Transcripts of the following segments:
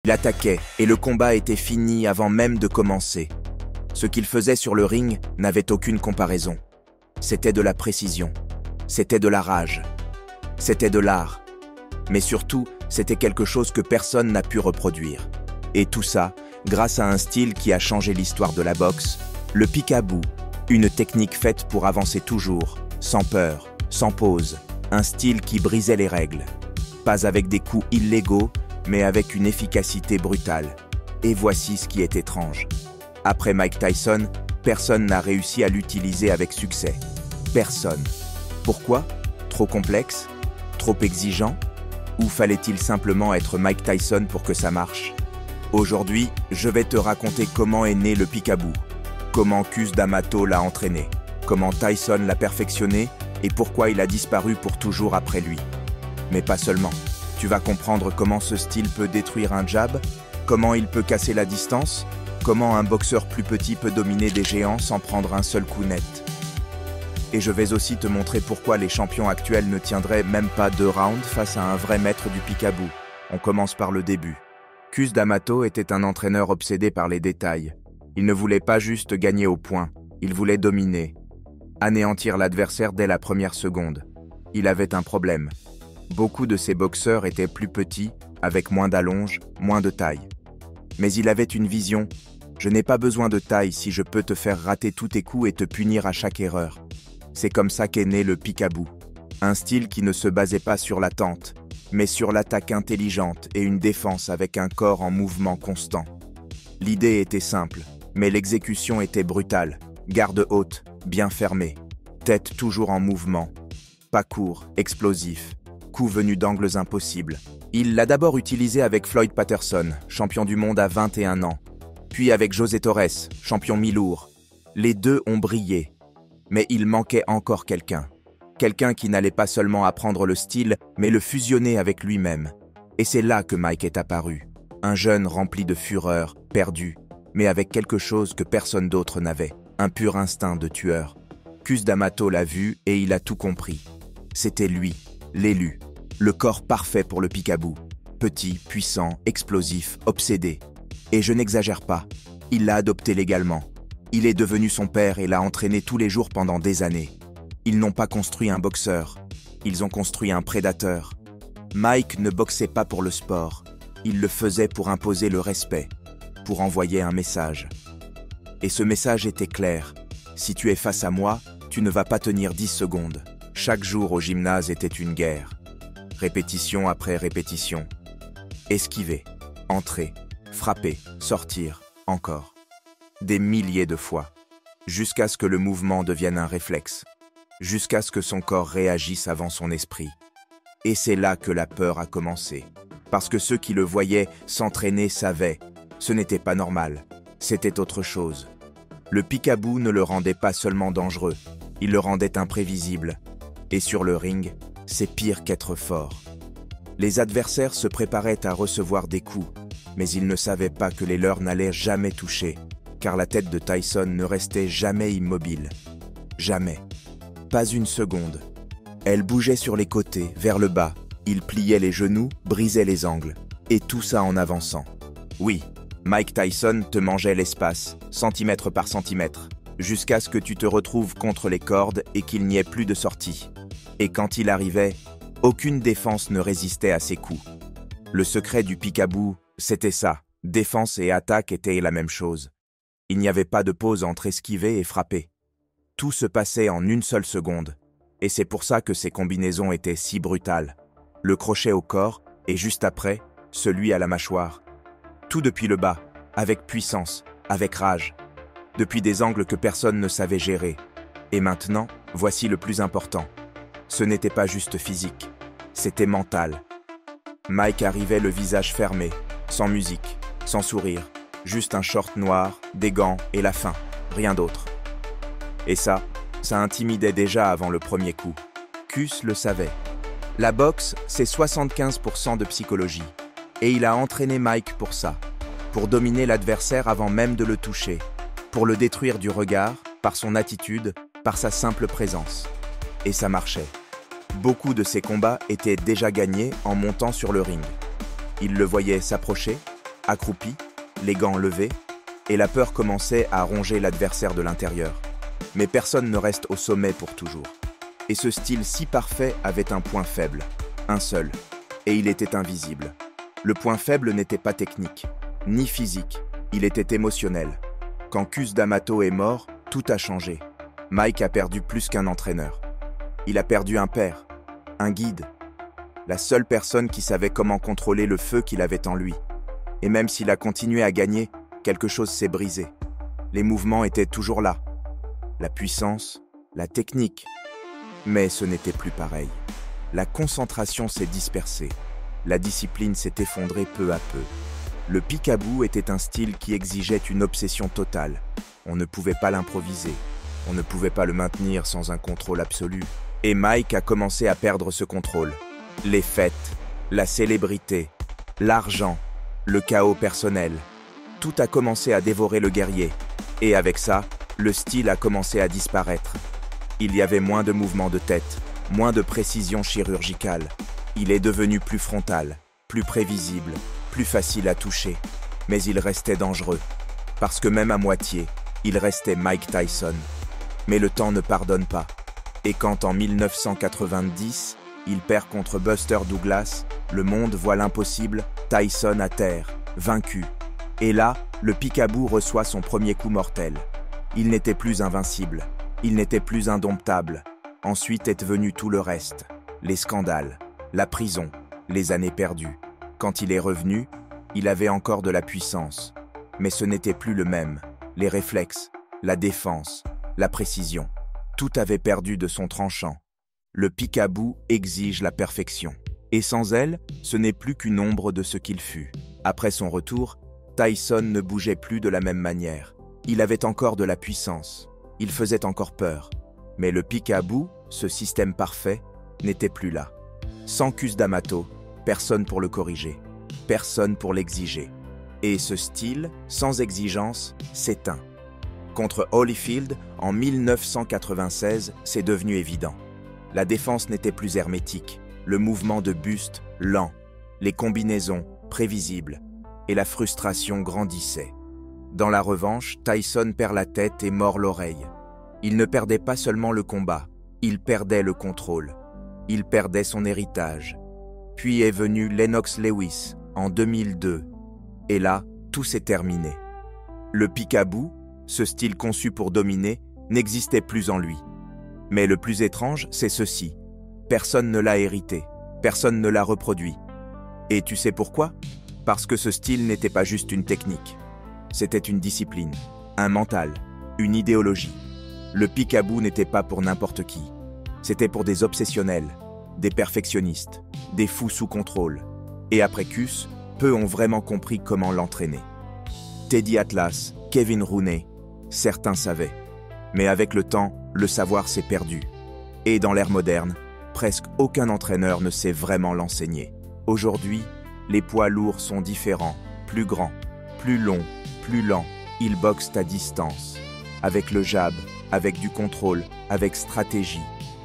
Il attaquait et le combat était fini avant même de commencer. Ce qu'il faisait sur le ring n'avait aucune comparaison. C'était de la précision, c'était de la rage, c'était de l'art. Mais surtout, c'était quelque chose que personne n'a pu reproduire. Et tout ça, grâce à un style qui a changé l'histoire de la boxe, le peekaboo, une technique faite pour avancer toujours, sans peur, sans pause, un style qui brisait les règles. Pas avec des coups illégaux, mais avec une efficacité brutale. Et voici ce qui est étrange. Après Mike Tyson, personne n'a réussi à l'utiliser avec succès. Personne. Pourquoi? Trop complexe? Trop exigeant? Ou fallait-il simplement être Mike Tyson pour que ça marche? Aujourd'hui, je vais te raconter comment est né le peekaboo, comment Cus D'Amato l'a entraîné, comment Tyson l'a perfectionné et pourquoi il a disparu pour toujours après lui. Mais pas seulement. Tu vas comprendre comment ce style peut détruire un jab, comment il peut casser la distance, comment un boxeur plus petit peut dominer des géants sans prendre un seul coup net. Et je vais aussi te montrer pourquoi les champions actuels ne tiendraient même pas 2 rounds face à un vrai maître du peekaboo. On commence par le début. Cus D'Amato était un entraîneur obsédé par les détails. Il ne voulait pas juste gagner au point, il voulait dominer. Anéantir l'adversaire dès la première seconde. Il avait un problème. Beaucoup de ces boxeurs étaient plus petits, avec moins d'allonge, moins de taille. Mais il avait une vision. Je n'ai pas besoin de taille si je peux te faire rater tous tes coups et te punir à chaque erreur. C'est comme ça qu'est né le peekaboo. Un style qui ne se basait pas sur l'attente, mais sur l'attaque intelligente et une défense avec un corps en mouvement constant. L'idée était simple, mais l'exécution était brutale. Garde haute, bien fermée. Tête toujours en mouvement. Pas court, explosif. Coups venus d'angles impossibles. Il l'a d'abord utilisé avec Floyd Patterson, champion du monde à 21 ans. Puis avec José Torres, champion mi-lourd. Les deux ont brillé. Mais il manquait encore quelqu'un. Quelqu'un qui n'allait pas seulement apprendre le style, mais le fusionner avec lui-même. Et c'est là que Mike est apparu. Un jeune rempli de fureur, perdu, mais avec quelque chose que personne d'autre n'avait. Un pur instinct de tueur. Cus D'Amato l'a vu et il a tout compris. C'était lui, l'élu. Le corps parfait pour le peekaboo. Petit, puissant, explosif, obsédé. Et je n'exagère pas, il l'a adopté légalement. Il est devenu son père et l'a entraîné tous les jours pendant des années. Ils n'ont pas construit un boxeur, ils ont construit un prédateur. Mike ne boxait pas pour le sport, il le faisait pour imposer le respect, pour envoyer un message. Et ce message était clair. Si tu es face à moi, tu ne vas pas tenir 10 secondes. Chaque jour au gymnase était une guerre. Répétition après répétition. Esquiver, entrer, frapper, sortir, encore. Des milliers de fois. Jusqu'à ce que le mouvement devienne un réflexe. Jusqu'à ce que son corps réagisse avant son esprit. Et c'est là que la peur a commencé. Parce que ceux qui le voyaient s'entraîner savaient. Ce n'était pas normal. C'était autre chose. Le peekaboo ne le rendait pas seulement dangereux. Il le rendait imprévisible. Et sur le ring, c'est pire qu'être fort. Les adversaires se préparaient à recevoir des coups, mais ils ne savaient pas que les leurs n'allaient jamais toucher, car la tête de Tyson ne restait jamais immobile. Jamais. Pas une seconde. Elle bougeait sur les côtés, vers le bas. Il pliait les genoux, brisait les angles. Et tout ça en avançant. Oui, Mike Tyson te mangeait l'espace, centimètre par centimètre, jusqu'à ce que tu te retrouves contre les cordes et qu'il n'y ait plus de sortie. Et quand il arrivait, aucune défense ne résistait à ses coups. Le secret du peekaboo, c'était ça. Défense et attaque étaient la même chose. Il n'y avait pas de pause entre esquiver et frapper. Tout se passait en une seule seconde. Et c'est pour ça que ces combinaisons étaient si brutales. Le crochet au corps et juste après, celui à la mâchoire. Tout depuis le bas, avec puissance, avec rage. Depuis des angles que personne ne savait gérer. Et maintenant, voici le plus important. Ce n'était pas juste physique, c'était mental. Mike arrivait le visage fermé, sans musique, sans sourire, juste un short noir, des gants et la faim, rien d'autre. Et ça intimidait déjà avant le premier coup. Cus le savait. La boxe, c'est 75% de psychologie. Et il a entraîné Mike pour ça, pour dominer l'adversaire avant même de le toucher, pour le détruire du regard, par son attitude, par sa simple présence. Et ça marchait. Beaucoup de ses combats étaient déjà gagnés en montant sur le ring. Il le voyait s'approcher, accroupi, les gants levés, et la peur commençait à ronger l'adversaire de l'intérieur. Mais personne ne reste au sommet pour toujours. Et ce style si parfait avait un point faible, un seul, et il était invisible. Le point faible n'était pas technique, ni physique, il était émotionnel. Quand Cus D'Amato est mort, tout a changé. Mike a perdu plus qu'un entraîneur. Il a perdu un père, un guide, la seule personne qui savait comment contrôler le feu qu'il avait en lui. Et même s'il a continué à gagner, quelque chose s'est brisé. Les mouvements étaient toujours là. La puissance, la technique. Mais ce n'était plus pareil. La concentration s'est dispersée. La discipline s'est effondrée peu à peu. Le peekaboo était un style qui exigeait une obsession totale. On ne pouvait pas l'improviser. On ne pouvait pas le maintenir sans un contrôle absolu. Et Mike a commencé à perdre ce contrôle. Les fêtes, la célébrité, l'argent, le chaos personnel. Tout a commencé à dévorer le guerrier. Et avec ça, le style a commencé à disparaître. Il y avait moins de mouvements de tête, moins de précision chirurgicale. Il est devenu plus frontal, plus prévisible, plus facile à toucher. Mais il restait dangereux. Parce que même à moitié, il restait Mike Tyson. Mais le temps ne pardonne pas. Et quand en 1990, il perd contre Buster Douglas, le monde voit l'impossible, Tyson à terre, vaincu. Et là, le peekaboo reçoit son premier coup mortel. Il n'était plus invincible, il n'était plus indomptable. Ensuite est venu tout le reste, les scandales, la prison, les années perdues. Quand il est revenu, il avait encore de la puissance. Mais ce n'était plus le même. Les réflexes, la défense, la précision. Tout avait perdu de son tranchant. Le peekaboo exige la perfection. Et sans elle, ce n'est plus qu'une ombre de ce qu'il fut. Après son retour, Tyson ne bougeait plus de la même manière. Il avait encore de la puissance. Il faisait encore peur. Mais le peekaboo, ce système parfait, n'était plus là. Sans Cus D'Amato, personne pour le corriger. Personne pour l'exiger. Et ce style, sans exigence, s'éteint. Contre Holyfield, en 1996, c'est devenu évident. La défense n'était plus hermétique, le mouvement de buste lent, les combinaisons prévisibles, et la frustration grandissait. Dans la revanche, Tyson perd la tête et mord l'oreille. Il ne perdait pas seulement le combat, il perdait le contrôle. Il perdait son héritage. Puis est venu Lennox Lewis, en 2002. Et là, tout s'est terminé. Le peekaboo, ce style conçu pour dominer, n'existait plus en lui. Mais le plus étrange, c'est ceci. Personne ne l'a hérité, personne ne l'a reproduit. Et tu sais pourquoi ? Parce que ce style n'était pas juste une technique. C'était une discipline, un mental, une idéologie. Le peekaboo n'était pas pour n'importe qui. C'était pour des obsessionnels, des perfectionnistes, des fous sous contrôle. Et après Cus, peu ont vraiment compris comment l'entraîner. Teddy Atlas, Kevin Rooney, certains savaient. Mais avec le temps, le savoir s'est perdu. Et dans l'ère moderne, presque aucun entraîneur ne sait vraiment l'enseigner. Aujourd'hui, les poids lourds sont différents, plus grands, plus longs, plus lents. Ils boxent à distance. Avec le jab, avec du contrôle, avec stratégie.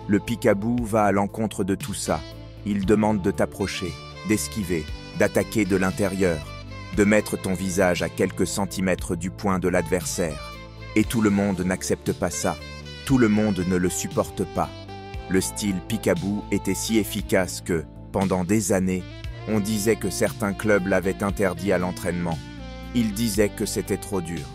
Le peekaboo va à l'encontre de tout ça. Il demande de t'approcher, d'esquiver, d'attaquer de l'intérieur, de mettre ton visage à quelques centimètres du poing de l'adversaire. Et tout le monde n'accepte pas ça. Tout le monde ne le supporte pas. Le style peekaboo était si efficace que, pendant des années, on disait que certains clubs l'avaient interdit à l'entraînement. Ils disaient que c'était trop dur,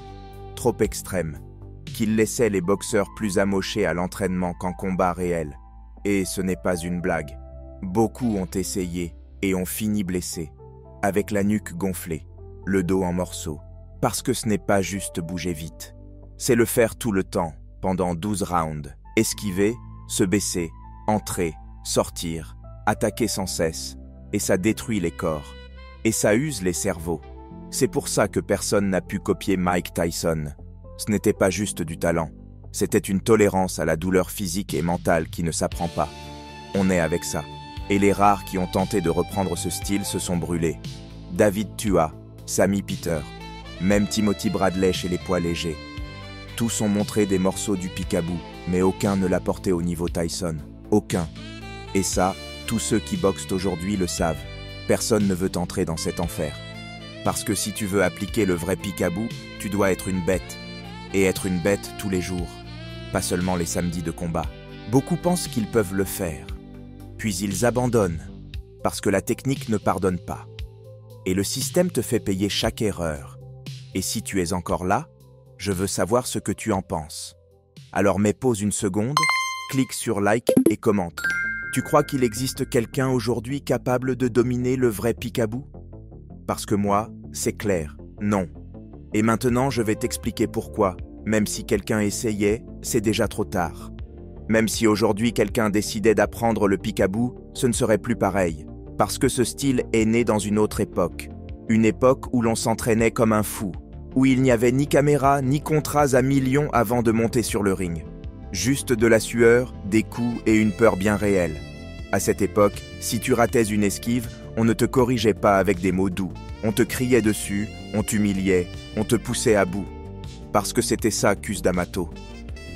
trop extrême, qu'il laissait les boxeurs plus amochés à l'entraînement qu'en combat réel. Et ce n'est pas une blague. Beaucoup ont essayé et ont fini blessés, avec la nuque gonflée, le dos en morceaux. Parce que ce n'est pas juste bouger vite. C'est le faire tout le temps, pendant 12 rounds. Esquiver, se baisser, entrer, sortir, attaquer sans cesse. Et ça détruit les corps. Et ça use les cerveaux. C'est pour ça que personne n'a pu copier Mike Tyson. Ce n'était pas juste du talent. C'était une tolérance à la douleur physique et mentale qui ne s'apprend pas. On est avec ça. Et les rares qui ont tenté de reprendre ce style se sont brûlés. David Tua, Sammy Peter, même Timothy Bradley chez les poids légers. Tous ont montré des morceaux du peekaboo, mais aucun ne l'a porté au niveau Tyson. Aucun. Et ça, tous ceux qui boxent aujourd'hui le savent. Personne ne veut entrer dans cet enfer. Parce que si tu veux appliquer le vrai Peekaboo, tu dois être une bête. Et être une bête tous les jours, pas seulement les samedis de combat. Beaucoup pensent qu'ils peuvent le faire. Puis ils abandonnent, parce que la technique ne pardonne pas. Et le système te fait payer chaque erreur. Et si tu es encore là, je veux savoir ce que tu en penses. Alors pause une seconde, clique sur like et commente. Tu crois qu'il existe quelqu'un aujourd'hui capable de dominer le vrai Peekaboo? Parce que moi, c'est clair, non. Et maintenant, je vais t'expliquer pourquoi. Même si quelqu'un essayait, c'est déjà trop tard. Même si aujourd'hui quelqu'un décidait d'apprendre le Peekaboo, ce ne serait plus pareil. Parce que ce style est né dans une autre époque. Une époque où l'on s'entraînait comme un fou. Où il n'y avait ni caméra, ni contrats à millions avant de monter sur le ring. Juste de la sueur, des coups et une peur bien réelle. À cette époque, si tu ratais une esquive, on ne te corrigeait pas avec des mots doux. On te criait dessus, on t'humiliait, on te poussait à bout. Parce que c'était ça, Cus D'Amato.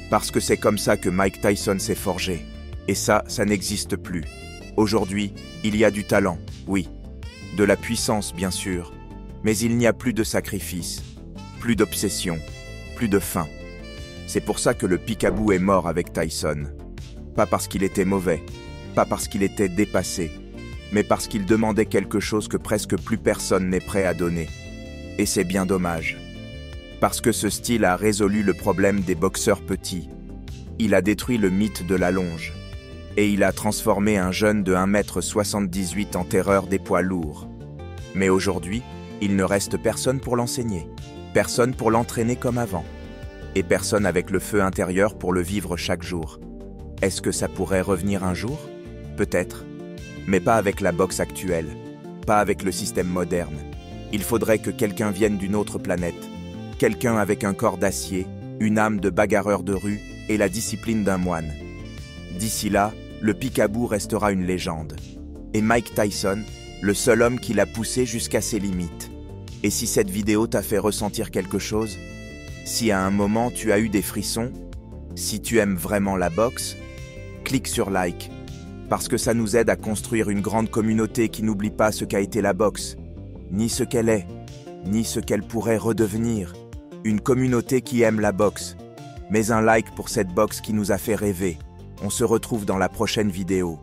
Parce que c'est comme ça que Mike Tyson s'est forgé. Et ça n'existe plus. Aujourd'hui, il y a du talent, oui. De la puissance, bien sûr. Mais il n'y a plus de sacrifice, plus d'obsession, plus de faim. C'est pour ça que le Peekaboo est mort avec Tyson. Pas parce qu'il était mauvais, pas parce qu'il était dépassé, mais parce qu'il demandait quelque chose que presque plus personne n'est prêt à donner. Et c'est bien dommage. Parce que ce style a résolu le problème des boxeurs petits. Il a détruit le mythe de la longe. Et il a transformé un jeune de 1,78 m en terreur des poids lourds. Mais aujourd'hui, il ne reste personne pour l'enseigner. Personne pour l'entraîner comme avant. Et personne avec le feu intérieur pour le vivre chaque jour. Est-ce que ça pourrait revenir un jour? Peut-être. Mais pas avec la boxe actuelle. Pas avec le système moderne. Il faudrait que quelqu'un vienne d'une autre planète. Quelqu'un avec un corps d'acier, une âme de bagarreur de rue et la discipline d'un moine. D'ici là, le Peekaboo restera une légende. Et Mike Tyson, le seul homme qui l'a poussé jusqu'à ses limites. Et si cette vidéo t'a fait ressentir quelque chose, si à un moment tu as eu des frissons, si tu aimes vraiment la boxe, clique sur like, parce que ça nous aide à construire une grande communauté qui n'oublie pas ce qu'a été la boxe, ni ce qu'elle est, ni ce qu'elle pourrait redevenir. Une communauté qui aime la boxe. Mais un like pour cette boxe qui nous a fait rêver. On se retrouve dans la prochaine vidéo.